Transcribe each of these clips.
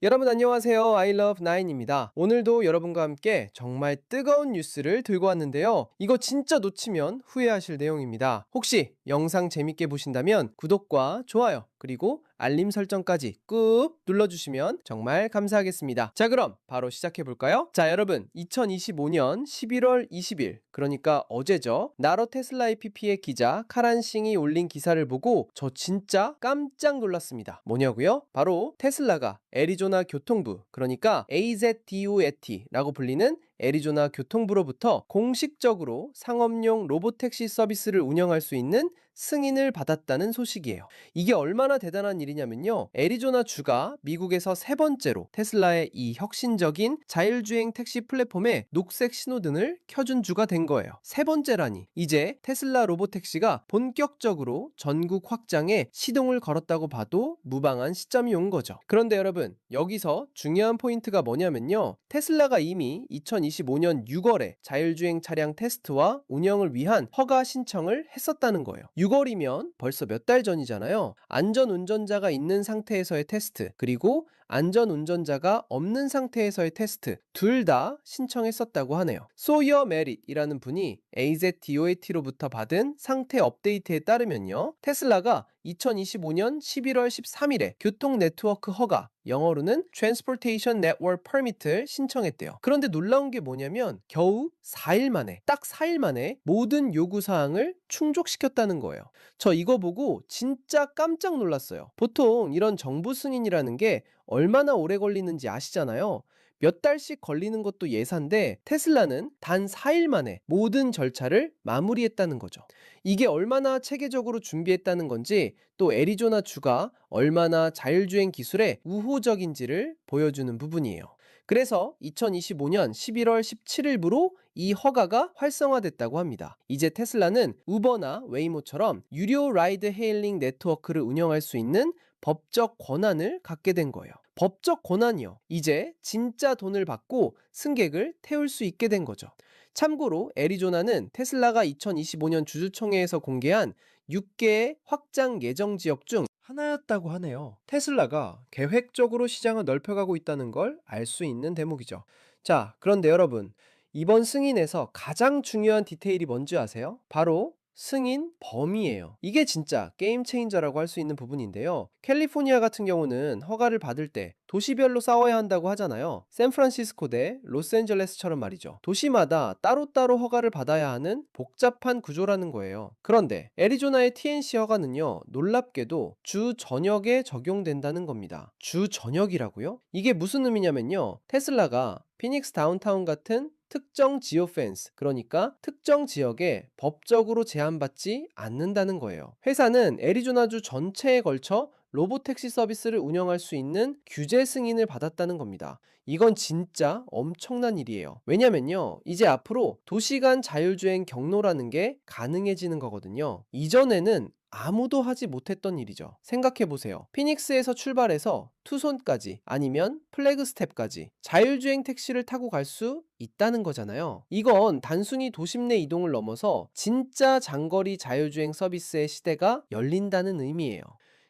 여러분 안녕하세요. I love 9입니다. 오늘도 여러분과 함께 정말 뜨거운 뉴스를 들고 왔는데요. 이거 진짜 놓치면 후회하실 내용입니다. 혹시 영상 재밌게 보신다면 구독과 좋아요 그리고 알림 설정까지 꾹 눌러주시면 정말 감사하겠습니다. 자, 그럼 바로 시작해 볼까요? 자, 여러분 2025년 11월 20일 그러니까 어제죠. 나로 테슬라의 PP의 기자 카란싱이 올린 기사를 보고 저 진짜 깜짝 놀랐습니다. 뭐냐고요? 바로 테슬라가 애리조나 교통부 그러니까 AZDOT라고 불리는 애리조나 교통부로부터 공식적으로 상업용 로보택시 서비스를 운영할 수 있는 승인을 받았다는 소식이에요. 이게 얼마나 대단한 일이냐면요. 애리조나 주가 미국에서 세 번째로 테슬라의 이 혁신적인 자율주행 택시 플랫폼에 녹색 신호등을 켜준 주가 된 거예요. 세 번째라니. 이제 테슬라 로보택시가 본격적으로 전국 확장에 시동을 걸었다고 봐도 무방한 시점이 온 거죠. 그런데 여러분, 여기서 중요한 포인트가 뭐냐면요. 테슬라가 이미 2025년 6월에 자율주행 차량 테스트와 운영을 위한 허가 신청을 했었다는 거예요. 6월이면 벌써 몇 달 전이잖아요. 안전운전자가 있는 상태에서의 테스트, 그리고 안전운전자가 없는 상태에서의 테스트 둘 다 신청했었다고 하네요. 소이어 메릿이라는 분이 AZDOAT로부터 받은 상태 업데이트에 따르면요. 테슬라가 2025년 11월 13일에 교통 네트워크 허가, 영어로는 Transportation Network Permit을 신청했대요. 그런데 놀라운 게 뭐냐면 겨우 4일 만에, 딱 4일 만에 모든 요구사항을 충족시켰다는 거예요. 저 이거 보고 진짜 깜짝 놀랐어요. 보통 이런 정부 승인이라는 게 얼마나 오래 걸리는지 아시잖아요. 몇 달씩 걸리는 것도 예사인데 테슬라는 단 4일 만에 모든 절차를 마무리했다는 거죠. 이게 얼마나 체계적으로 준비했다는 건지 또 애리조나 주가 얼마나 자율주행 기술에 우호적인지를 보여주는 부분이에요. 그래서 2025년 11월 17일부로 이 허가가 활성화됐다고 합니다. 이제 테슬라는 우버나 웨이모처럼 유료 라이드 헤일링 네트워크를 운영할 수 있는 법적 권한을 갖게 된 거예요. 법적 권한이요. 이제 진짜 돈을 받고 승객을 태울 수 있게 된 거죠. 참고로 애리조나는 테슬라가 2025년 주주총회에서 공개한 6개의 확장 예정 지역 중 하나였다고 하네요. 테슬라가 계획적으로 시장을 넓혀가고 있다는 걸 알 수 있는 대목이죠. 자, 그런데 여러분, 이번 승인에서 가장 중요한 디테일이 뭔지 아세요? 바로 승인 범위예요. 이게 진짜 게임 체인저라고 할 수 있는 부분인데요. 캘리포니아 같은 경우는 허가를 받을 때 도시별로 싸워야 한다고 하잖아요. 샌프란시스코 대 로스앤젤레스처럼 말이죠. 도시마다 따로따로 허가를 받아야 하는 복잡한 구조라는 거예요. 그런데 애리조나의 TNC 허가는요, 놀랍게도 주 전역에 적용된다는 겁니다. 주 전역이라고요? 이게 무슨 의미냐면요. 테슬라가 피닉스 다운타운 같은 특정 지오 펜스, 그러니까 특정 지역에 법적으로 제한받지 않는다는 거예요. 회사는 애리조나주 전체에 걸쳐 로보택시 서비스를 운영할 수 있는 규제 승인을 받았다는 겁니다. 이건 진짜 엄청난 일이에요. 왜냐면요, 이제 앞으로 도시간 자율주행 경로라는 게 가능해지는 거거든요. 이전에는 아무도 하지 못했던 일이죠. 생각해보세요. 피닉스에서 출발해서 투손까지 아니면 플래그 스텝까지 자율주행 택시를 타고 갈 수 있다는 거잖아요. 이건 단순히 도심 내 이동을 넘어서 진짜 장거리 자율주행 서비스의 시대가 열린다는 의미예요.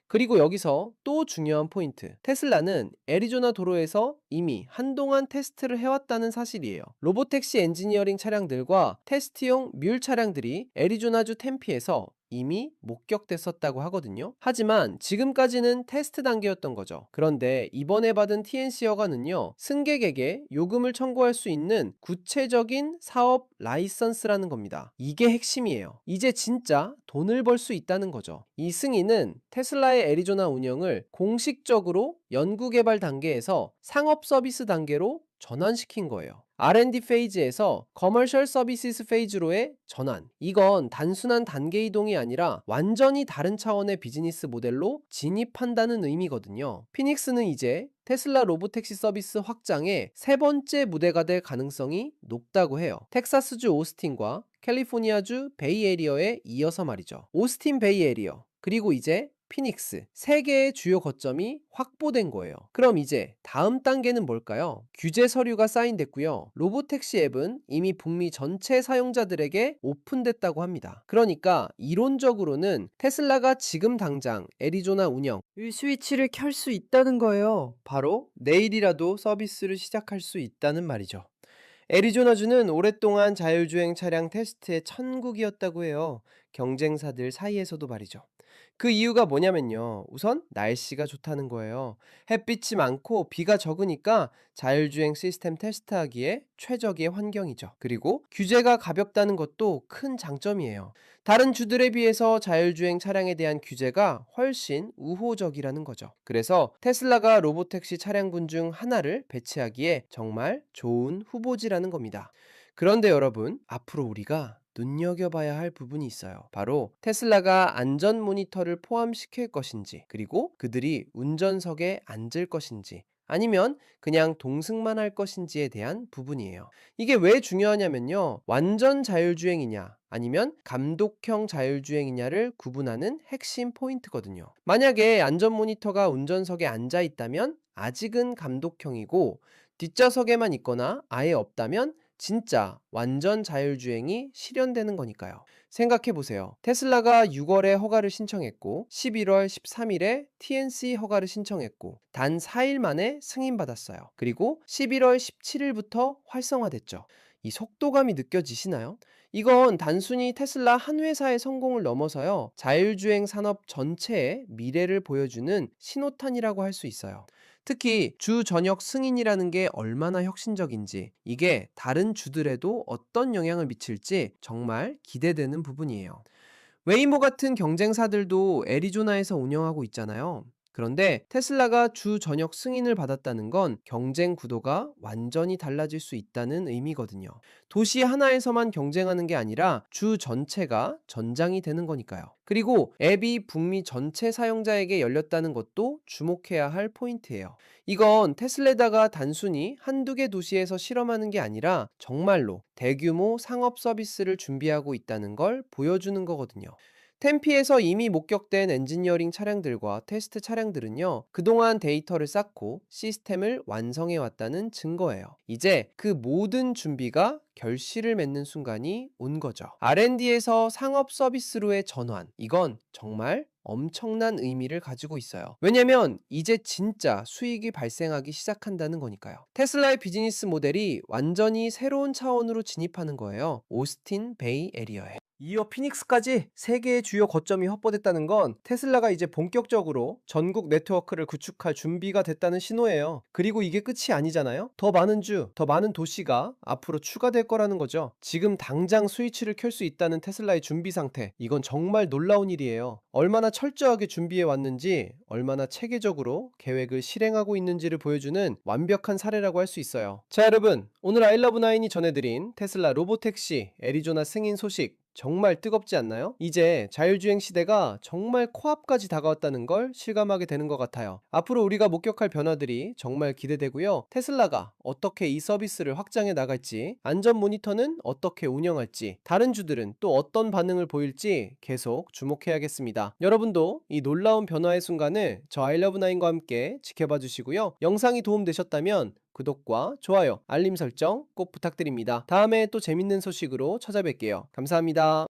그리고 여기서 또 중요한 포인트. 테슬라는 애리조나 도로에서 이미 한동안 테스트를 해왔다는 사실이에요. 로보택시 엔지니어링 차량들과 테스트용 뮬 차량들이 애리조나주 템피에서 이미 목격됐었다고 하거든요. 하지만 지금까지는 테스트 단계였던 거죠. 그런데 이번에 받은 TNC 허가는요, 승객에게 요금을 청구할 수 있는 구체적인 사업 라이선스라는 겁니다. 이게 핵심이에요. 이제 진짜 돈을 벌 수 있다는 거죠. 이 승인은 테슬라의 애리조나 운영을 공식적으로 연구개발 단계에서 상업 서비스 단계로 전환시킨 거예요. R&D 페이지에서 커머셜 서비스 페이지로의 전환. 이건 단순한 단계 이동이 아니라 완전히 다른 차원의 비즈니스 모델로 진입한다는 의미거든요. 피닉스는 이제 테슬라 로보택시 서비스 확장의 세 번째 무대가 될 가능성이 높다고 해요. 텍사스주 오스틴과 캘리포니아주 베이에리어에 이어서 말이죠. 오스틴 베이에리어, 그리고 이제 피닉스, 세 개의 주요 거점이 확보된 거예요. 그럼 이제 다음 단계는 뭘까요? 규제 서류가 사인됐고요. 로보택시 앱은 이미 북미 전체 사용자들에게 오픈됐다고 합니다. 그러니까 이론적으로는 테슬라가 지금 당장 애리조나 운영, 이 스위치를 켤 수 있다는 거예요. 바로 내일이라도 서비스를 시작할 수 있다는 말이죠. 애리조나주는 오랫동안 자율주행 차량 테스트의 천국이었다고 해요. 경쟁사들 사이에서도 말이죠. 그 이유가 뭐냐면요. 우선 날씨가 좋다는 거예요. 햇빛이 많고 비가 적으니까 자율주행 시스템 테스트하기에 최적의 환경이죠. 그리고 규제가 가볍다는 것도 큰 장점이에요. 다른 주들에 비해서 자율주행 차량에 대한 규제가 훨씬 우호적이라는 거죠. 그래서 테슬라가 로보택시 차량군 중 하나를 배치하기에 정말 좋은 후보지라는 겁니다. 그런데 여러분, 앞으로 우리가 눈여겨봐야 할 부분이 있어요. 바로 테슬라가 안전 모니터를 포함시킬 것인지, 그리고 그들이 운전석에 앉을 것인지, 아니면 그냥 동승만 할 것인지에 대한 부분이에요. 이게 왜 중요하냐면요. 완전 자율주행이냐, 아니면 감독형 자율주행이냐를 구분하는 핵심 포인트거든요. 만약에 안전 모니터가 운전석에 앉아 있다면 아직은 감독형이고, 뒷좌석에만 있거나 아예 없다면 진짜 완전 자율주행이 실현되는 거니까요. 생각해 보세요. 테슬라가 6월에 허가를 신청했고 11월 13일에 TNC 허가를 신청했고 단 4일 만에 승인받았어요. 그리고 11월 17일부터 활성화됐죠. 이 속도감이 느껴지시나요? 이건 단순히 테슬라 한 회사의 성공을 넘어서요. 자율주행 산업 전체의 미래를 보여주는 신호탄이라고 할 수 있어요. 특히 주 전역 승인이라는 게 얼마나 혁신적인지, 이게 다른 주들에도 어떤 영향을 미칠지 정말 기대되는 부분이에요. 웨이모 같은 경쟁사들도 애리조나에서 운영하고 있잖아요. 그런데 테슬라가 주 전역 승인을 받았다는 건 경쟁 구도가 완전히 달라질 수 있다는 의미거든요. 도시 하나에서만 경쟁하는 게 아니라 주 전체가 전장이 되는 거니까요. 그리고 앱이 북미 전체 사용자에게 열렸다는 것도 주목해야 할 포인트예요. 이건 테슬라다가 단순히 한두 개 도시에서 실험하는 게 아니라 정말로 대규모 상업 서비스를 준비하고 있다는 걸 보여주는 거거든요. 템피에서 이미 목격된 엔지니어링 차량들과 테스트 차량들은요, 그동안 데이터를 쌓고 시스템을 완성해 왔다는 증거예요. 이제 그 모든 준비가 결실을 맺는 순간이 온 거죠. R&D에서 상업 서비스로의 전환, 이건 정말 엄청난 의미를 가지고 있어요. 왜냐면 이제 진짜 수익이 발생하기 시작한다는 거니까요. 테슬라의 비즈니스 모델이 완전히 새로운 차원으로 진입하는 거예요. 오스틴 베이 에리어에. 이어 피닉스까지 세 개의 주요 거점이 확보됐다는 건 테슬라가 이제 본격적으로 전국 네트워크를 구축할 준비가 됐다는 신호예요. 그리고 이게 끝이 아니잖아요. 더 많은 주, 더 많은 도시가 앞으로 추가될 거라는 거죠. 지금 당장 스위치를 켤 수 있다는 테슬라의 준비 상태, 이건 정말 놀라운 일이에요. 얼마나 철저하게 준비해 왔는지, 얼마나 체계적으로 계획을 실행하고 있는지를 보여주는 완벽한 사례라고 할 수 있어요. 자, 여러분, 오늘 아이러브나인이 전해드린 테슬라 로보택시 애리조나 승인 소식 정말 뜨겁지 않나요? 이제 자율주행 시대가 정말 코앞까지 다가왔다는 걸 실감하게 되는 것 같아요. 앞으로 우리가 목격할 변화들이 정말 기대되고요. 테슬라가 어떻게 이 서비스를 확장해 나갈지, 안전 모니터는 어떻게 운영할지, 다른 주들은 또 어떤 반응을 보일지 계속 주목해야겠습니다. 여러분도 이 놀라운 변화의 순간을 저 아이러브나인과 함께 지켜봐 주시고요. 영상이 도움되셨다면 구독과 좋아요, 알림 설정 꼭 부탁드립니다. 다음에 또 재밌는 소식으로 찾아뵐게요. 감사합니다.